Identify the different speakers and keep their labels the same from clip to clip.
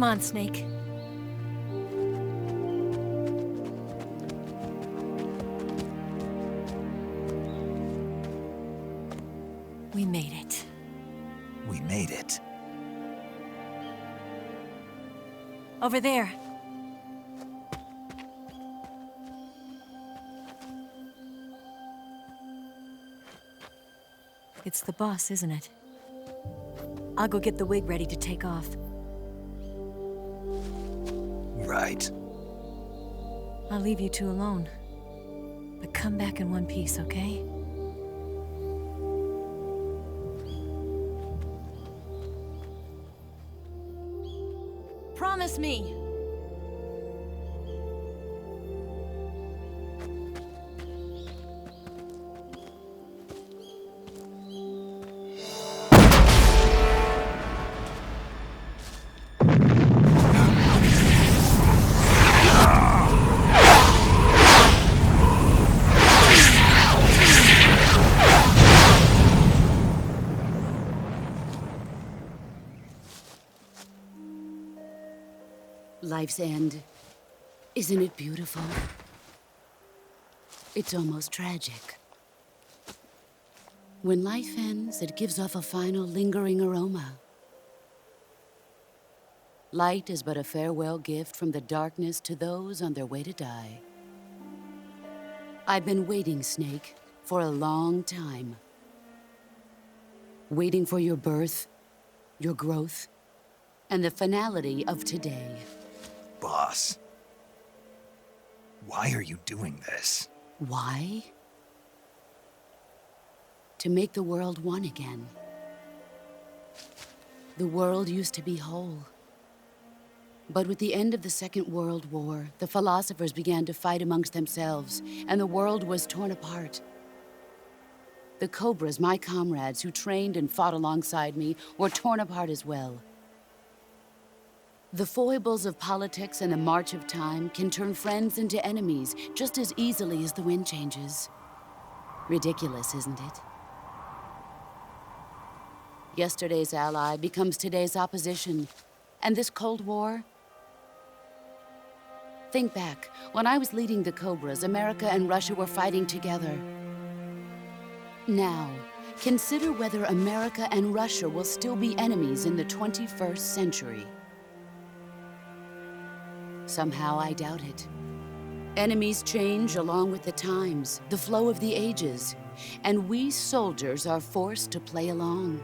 Speaker 1: Come on, Snake. We made it.
Speaker 2: We made it.
Speaker 1: Over there. It's the boss, isn't it? I'll go get the wig ready to take off.
Speaker 2: Right.
Speaker 1: I'll leave you two alone. But come back in one piece, okay? Promise me!
Speaker 3: Life's end. Isn't it beautiful? It's almost tragic. When life ends, it gives off a final lingering aroma. Light is but a farewell gift from the darkness to those on their way to die. I've been waiting, Snake, for a long time. Waiting for your birth, your growth, and the finality of today.
Speaker 2: Boss. Why are you doing this?
Speaker 3: Why? To make the world one again. The world used to be whole. But with the end of the Second World War, the philosophers began to fight amongst themselves, and the world was torn apart. The Cobras, my comrades who trained and fought alongside me, were torn apart as well. The foibles of politics and the march of time can turn friends into enemies just as easily as the wind changes. Ridiculous, isn't it? Yesterday's ally becomes today's opposition. And this Cold War? Think back. When I was leading the Cobras, America and Russia were fighting together. Now, consider whether America and Russia will still be enemies in the 21st century. Somehow I doubt it. Enemies change along with the times, the flow of the ages, and we soldiers are forced to play along.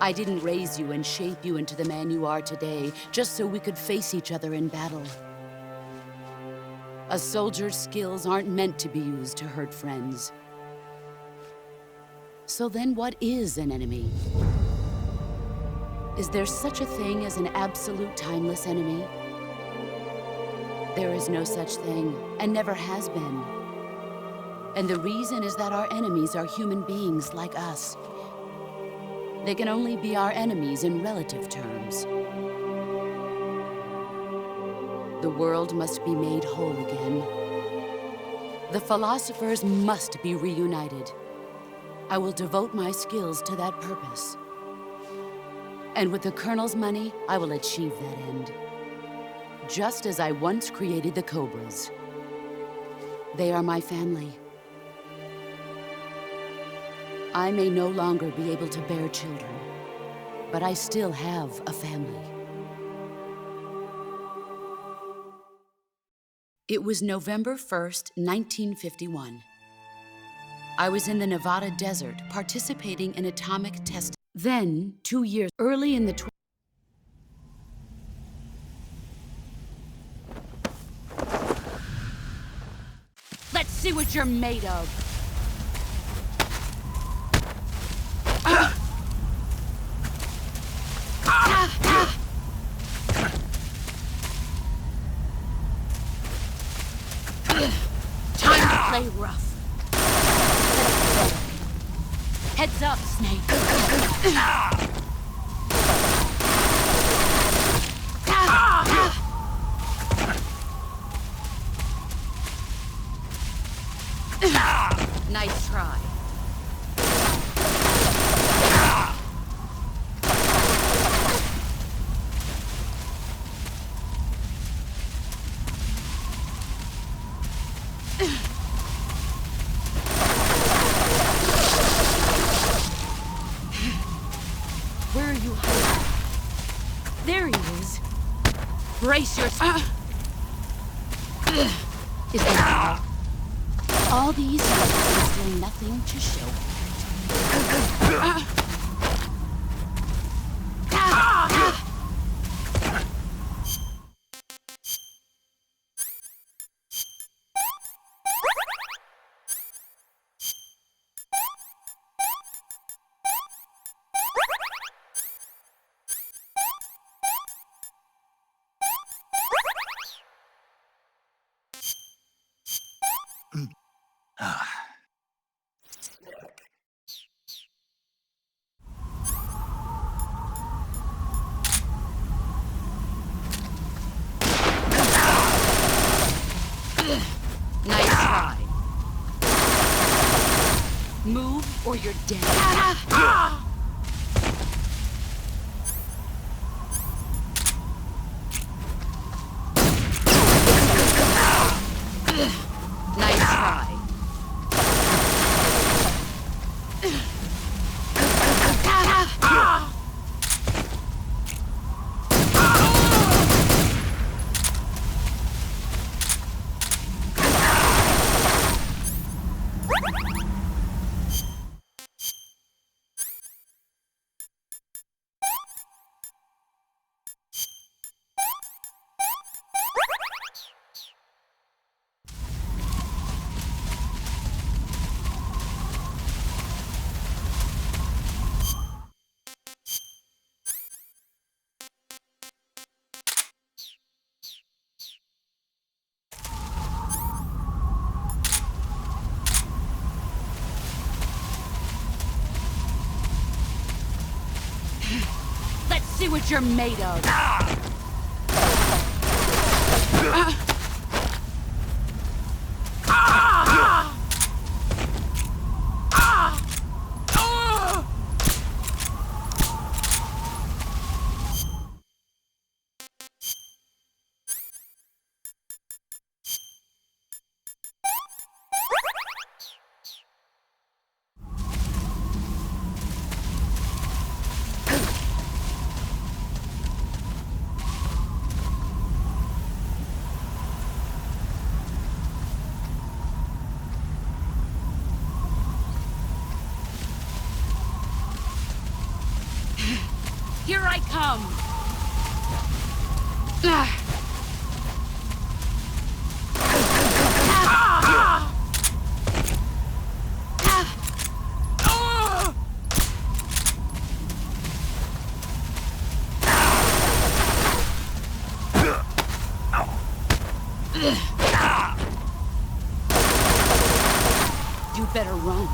Speaker 3: I didn't raise you and shape you into the man you are today just so we could face each other in battle. A soldier's skills aren't meant to be used to hurt friends. So then what is an enemy? Is there such a thing as an absolute timeless enemy? There is no such thing, and never has been. And the reason is that our enemies are human beings like us. They can only be our enemies in relative terms. The world must be made whole again. The philosophers must be reunited. I will devote my skills to that purpose. And with the Colonel's money, I will achieve that end. Just as I once created the Cobras. They are my family. I may no longer be able to bear children, but I still have a family. It was November 1st, 1951. I was in the Nevada desert participating in atomic testing. Then, 2 years early in the Let's see what you're made of. Time to play rough. Heads up, Snake. Nice try. Brace yourself. Is that all these years and still nothing to show? Nice try. Move or you're dead. Nice try. Let's see what you're made of. Here I come! You better run.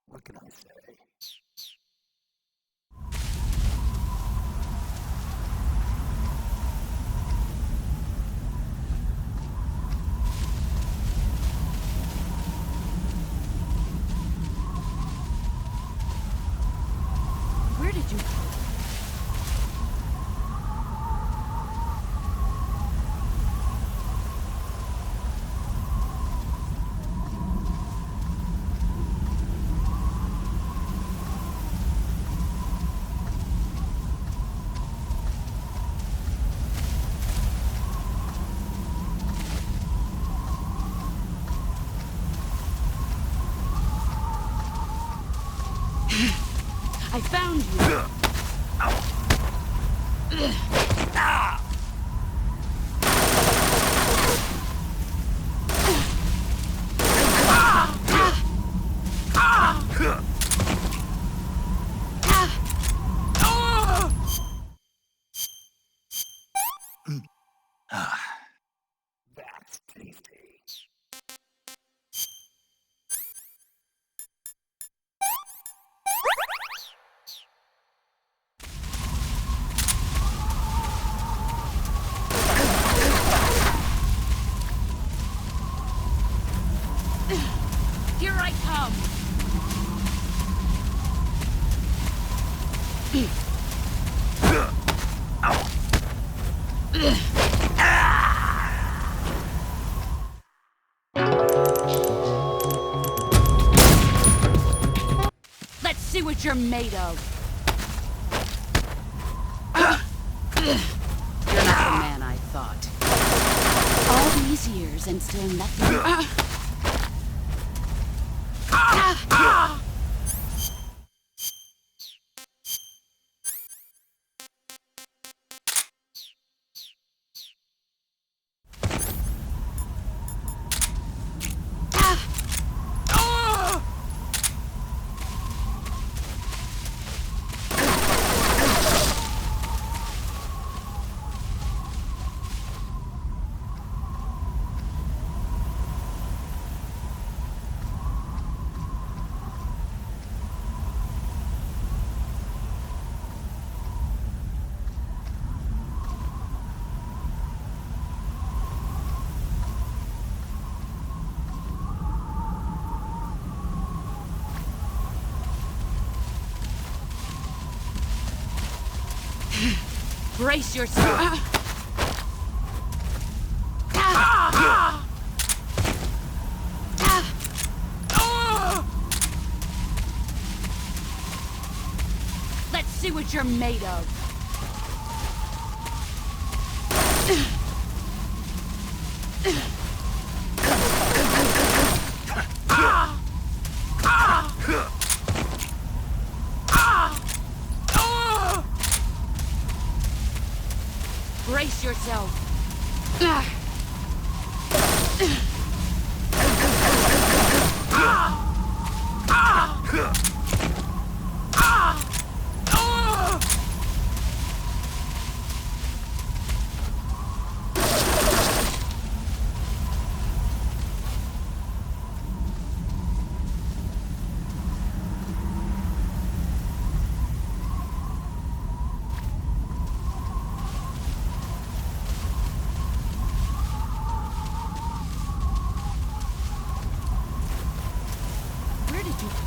Speaker 2: What can I say?
Speaker 3: Where did you go? I found you.
Speaker 2: That's tasty.
Speaker 3: Here I come. what you're made of. You're not the man I thought. All these years and still nothing. Brace yourself. Let's see what you're made of. Brace yourself. Where did you come?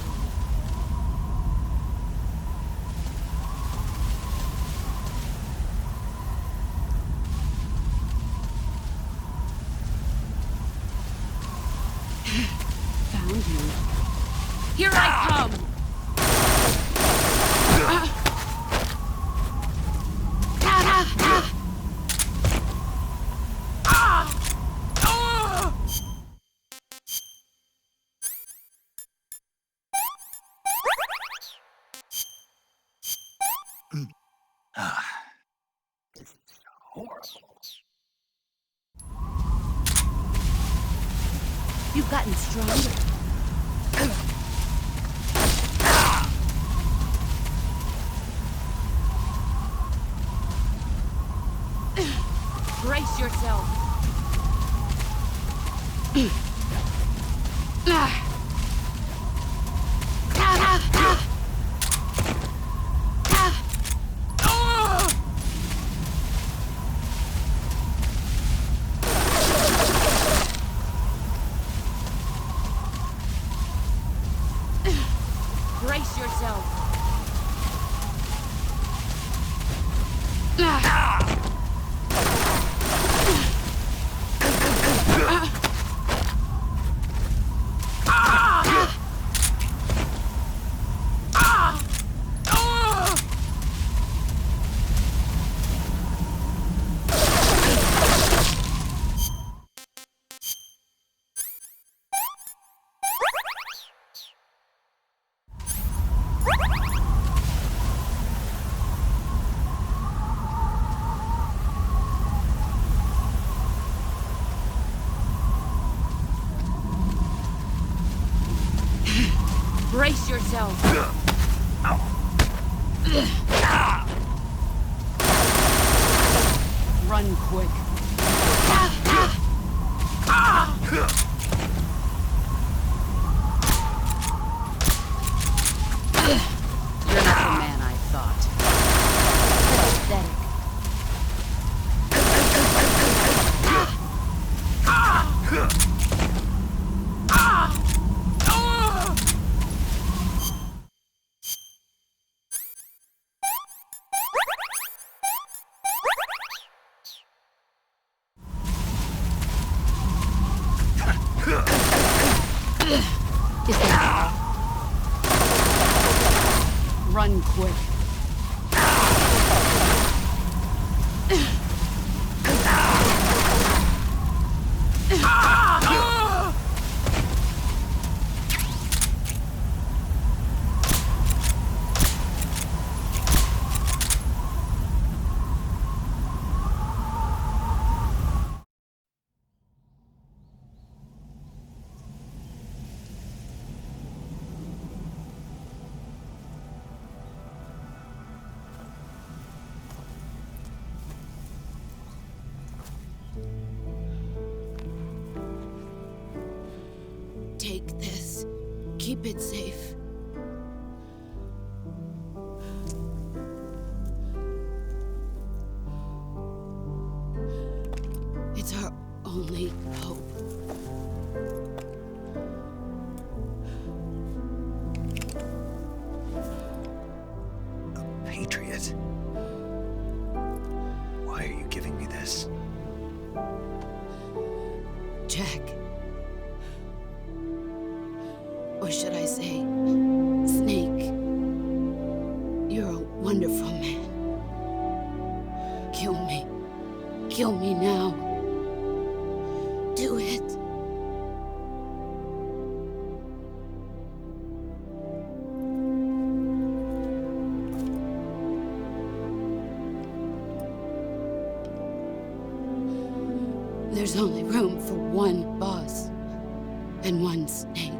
Speaker 3: Found you. Here I come!
Speaker 2: This is horrible.
Speaker 3: You've gotten stronger. Brace yourself. Brace yourself. Brace yourself. Run quick. You're not the man I thought. Pathetic. Is that all? run quick. Take this. Keep it safe. It's our only hope.
Speaker 2: A patriot? Why are you giving me this?
Speaker 3: Jack. Or should I say, Snake? You're a wonderful man. Kill me. Kill me now. Do it. There's only room for one boss and one snake.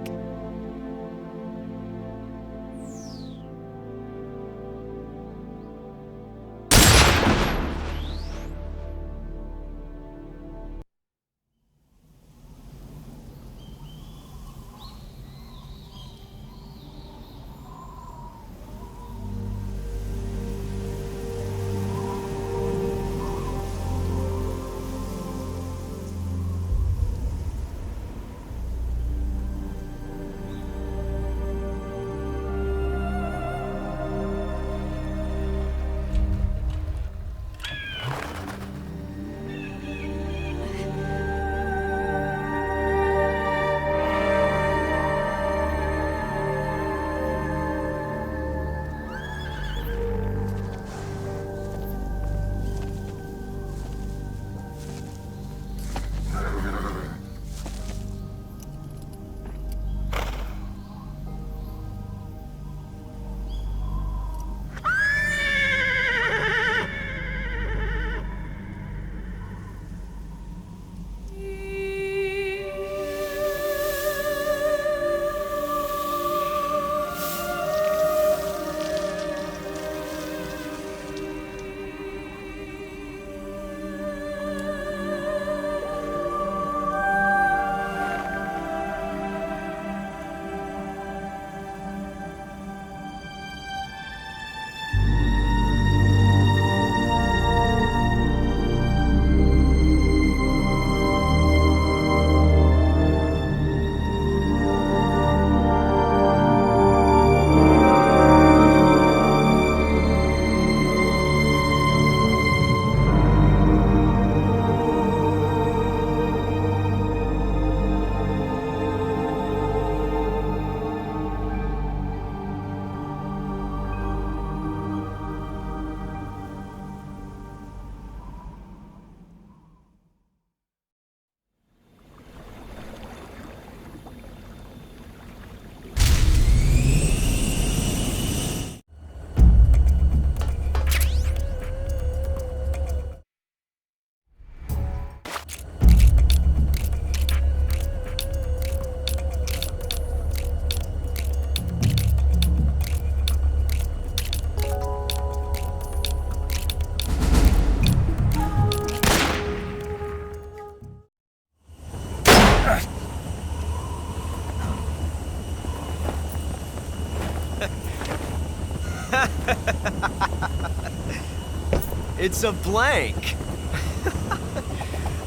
Speaker 4: It's a blank.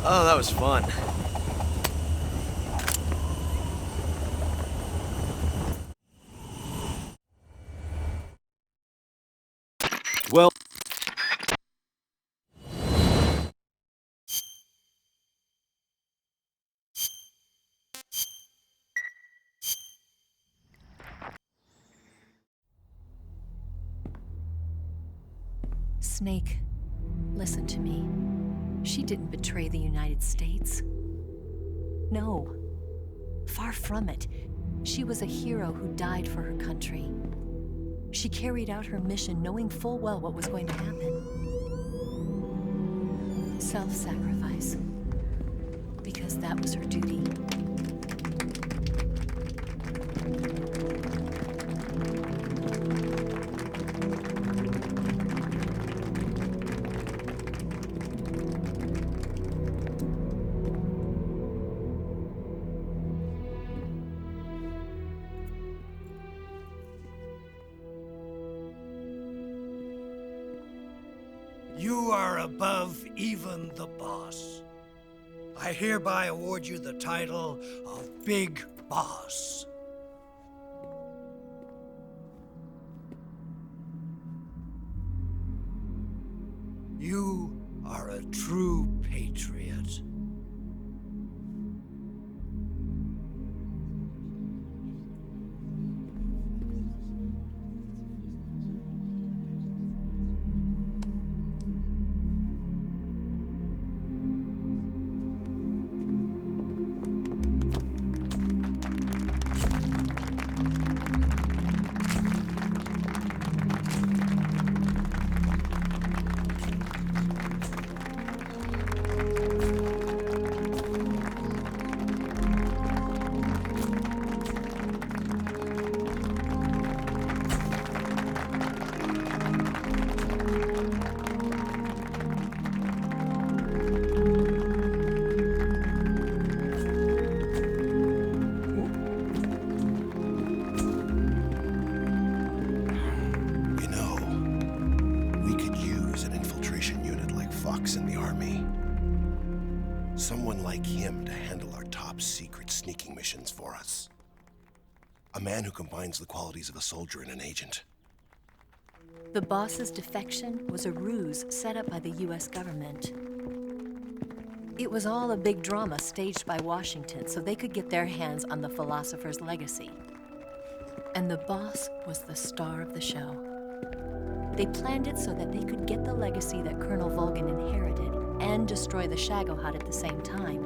Speaker 4: Oh, that was fun. Well,
Speaker 1: Snake, listen to me. She didn't betray the United States. No. Far from it. She was a hero who died for her country. She carried out her mission knowing full well what was going to happen. Self-sacrifice. Because that was her duty.
Speaker 5: You are above even the boss. I hereby award you the title of Big Boss. You are a true patriot.
Speaker 2: In the army. Someone like him to handle our top secret sneaking missions for us. A man who combines the qualities of a soldier and an agent.
Speaker 1: The boss's defection was a ruse set up by the US government. It was all a big drama staged by Washington so they could get their hands on the philosopher's legacy. And the boss was the star of the show. They planned it so that they could get the legacy that Colonel Volgin inherited and destroy the Shagohod at the same time.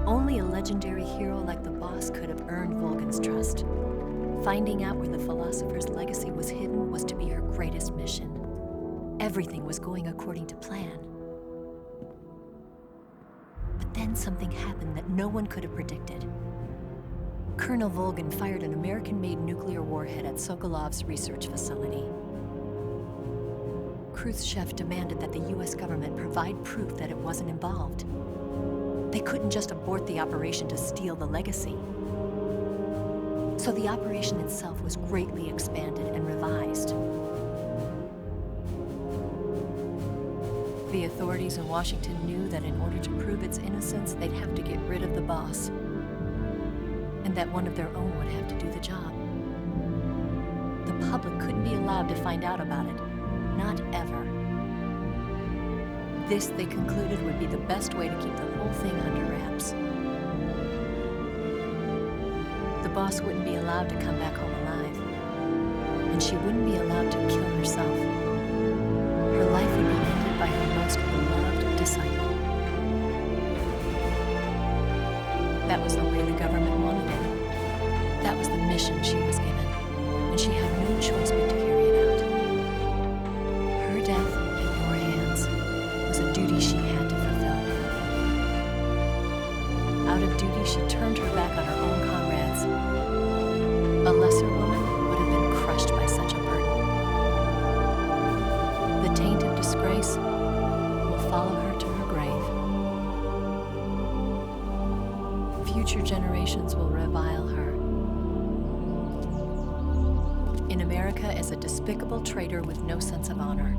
Speaker 1: Only a legendary hero like the boss could have earned Volgin's trust. Finding out where the philosopher's legacy was hidden was to be her greatest mission. Everything was going according to plan. But then something happened that no one could have predicted. Colonel Volgin fired an American-made nuclear warhead at Sokolov's research facility. Khrushchev demanded that the US government provide proof that it wasn't involved. They couldn't just abort the operation to steal the legacy. So the operation itself was greatly expanded and revised. The authorities in Washington knew that in order to prove its innocence, they'd have to get rid of the boss, and that one of their own would have to do the job. The public couldn't be allowed to find out about it. Not ever. This, they concluded, would be the best way to keep the whole thing under wraps. The boss wouldn't be allowed to come back home alive, and she wouldn't be allowed to kill herself. Her life would be ended by her most beloved disciple. That was the way the government wanted it. That was the mission she was given, and she had no choice but to carry it out. Her death in your hands was a duty she had to fulfill. Out of duty, she turned her back on her own comrades. A lesser woman would have been crushed by such a burden. The taint of disgrace will follow her to her grave. Future generations will revile her. In America as a despicable traitor with no sense of honor.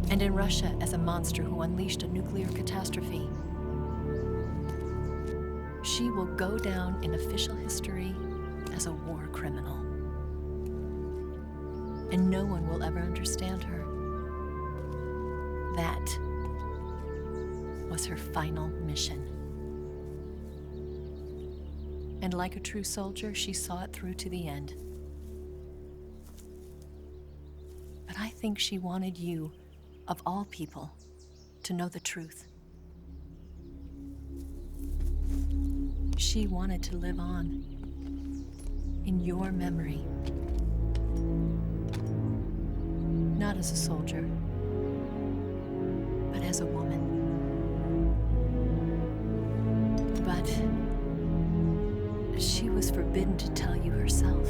Speaker 1: And in Russia as a monster who unleashed a nuclear catastrophe. She will go down in official history as a war criminal. And no one will ever understand her. That was her final mission. And like a true soldier, she saw it through to the end. But I think she wanted you, of all people, to know the truth. She wanted to live on in your memory. Not as a soldier, but as a woman. But she was forbidden to tell you herself.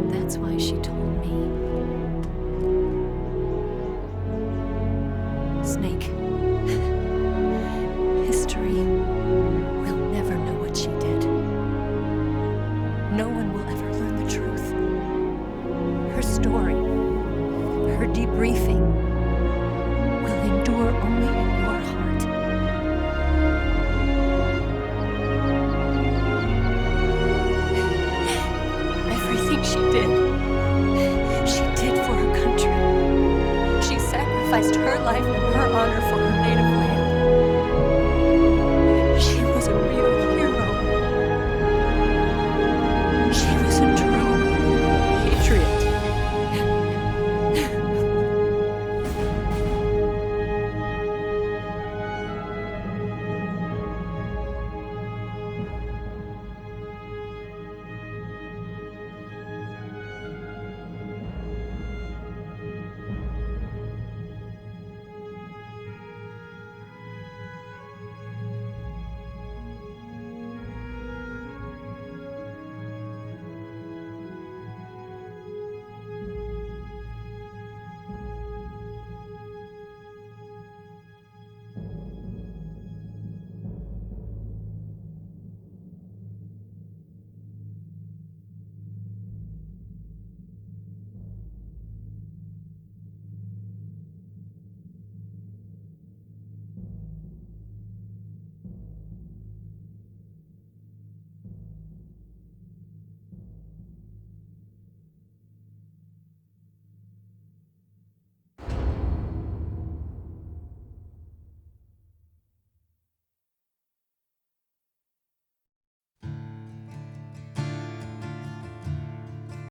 Speaker 1: And that's why she told me. Snake,